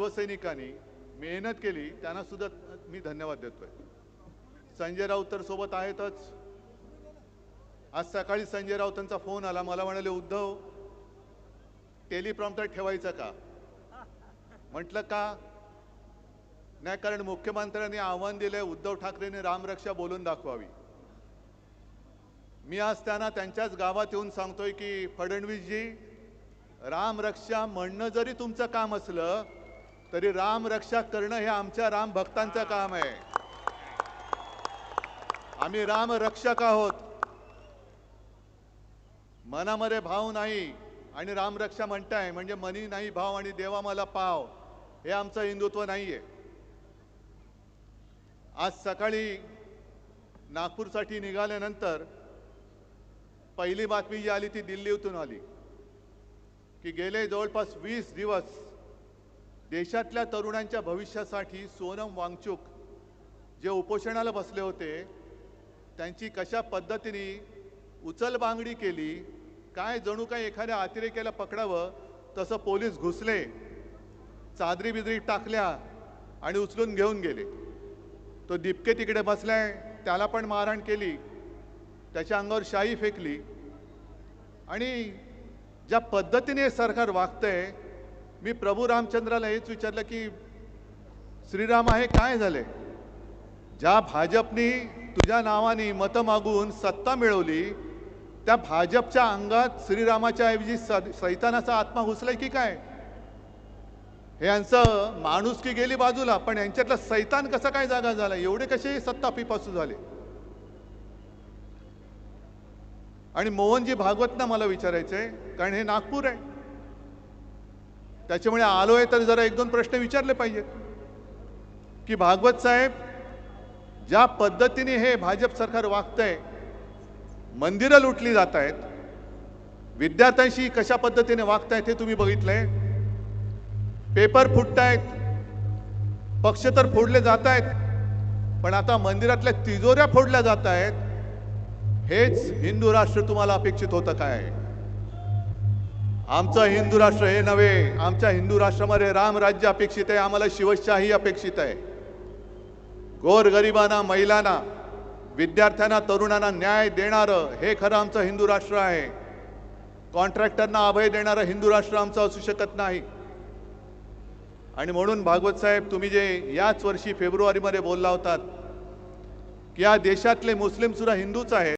शिवसैनिकांनी मेहनत केली त्यांना सुद्धा मी धन्यवाद देतोय। संजय राऊत तर सोबत आहेतच। आज सकाळी संजय राऊतांचा फोन आला, मला म्हणाले उद्धव टेलिप्रॉम्प्टर ठेवायचं का? म्हटलं का नाही, कारण मुख्यमंत्र्यांनी आव्हान दिले उद्धव ठाकरेंनी रामरक्षा बोलून दाखवावी। मी आज त्यांना त्यांच्याच गावात येऊन सांगतोय की फडणवीसजी, रामरक्षा म्हणणं जरी तुमचं काम असलं तरी रामरक्षा करणं हे आमच्या राम भक्तांचं काम आहे। आम्ही रामरक्षक आहोत, मनामध्ये भाव नाही आणि रामरक्षा म्हणताय म्हणजे मनी नाही भाव आणि देवा मला पाव, हे आमचं हिंदुत्व नाहीये। आज सकाळी नागपूरसाठी निघाल्यानंतर पहिली बातमी जी आली ती दिल्लीतून आली की गेले जवळपास 20 दिवस देशातल्या तरुणांच्या भविष्यासाठी सोनम वांगचुक जे उपोषणाला बसले होते त्यांची कशा पद्धतीने उचलबांगडी केली, काय जणू काय एखाद्या अतिरेक्याला पकडावं तसं पोलीस घुसले, चादरी बिदरी टाकल्या आणि उचलून घेऊन गेले। तो दिपके तिकडे बसलाय, त्याला पण मारहाण केली, त्याच्या अंगावर शाई फेकली। आणि ज्या पद्धतीने सरकार वागतंय, मी प्रभू रामचंद्राला हेच विचारलं की श्रीराम आहे काय झाले? ज्या भाजपनी तुझ्या नावाने मतं मागून सत्ता मिळवली त्या भाजपच्या अंगात श्रीरामाच्या ऐवजी सैतानाचा आत्मा घुसलाय की काय? हे यांचं माणुसकी गेली बाजूला, पण यांच्यातला सैतान कसा काय जागा झाला? एवढे कसे सत्ता पिपासू झाले? आणि मोहनजी भागवतना मला विचारायचंय, कारण हे नागपूर आहे त्याच्यामुळे आलोय तर जरा एक दोन प्रश्न विचारले पाहिजेत की भागवत साहेब, ज्या पद्धतीने हे भाजप सरकार वागतंय, मंदिरं लुटली जात आहेत, विद्यार्थ्यांशी कशा पद्धतीने वागतायत हे तुम्ही बघितलंय, पेपर फुटतायत, पक्ष तर फोडले जात आहेत, पण आता मंदिरातल्या तिजोऱ्या फोडल्या जात आहेत। हेच हिंदू राष्ट्र तुम्हाला अपेक्षित होतं काय? आमचं हिंदू राष्ट्र हे नव्हे, आमच्या हिंदू राष्ट्रामध्ये रामराज्य अपेक्षित आहे, आम्हाला शिवशाही अपेक्षित आहे। गोरगरिबांना, महिलांना, विद्यार्थ्यांना, तरुणांना न्याय देणारं हे खरं आमचं हिंदू राष्ट्र आहे। कॉन्ट्रॅक्टरना अभय देणारं हिंदू राष्ट्र आमचं असू शकत नाही। आणि म्हणून भागवत साहेब, तुम्ही जे याच वर्षी फेब्रुवारीमध्ये बोलला होतात की या देशातले मुस्लिम सुद्धा हिंदूच आहेत,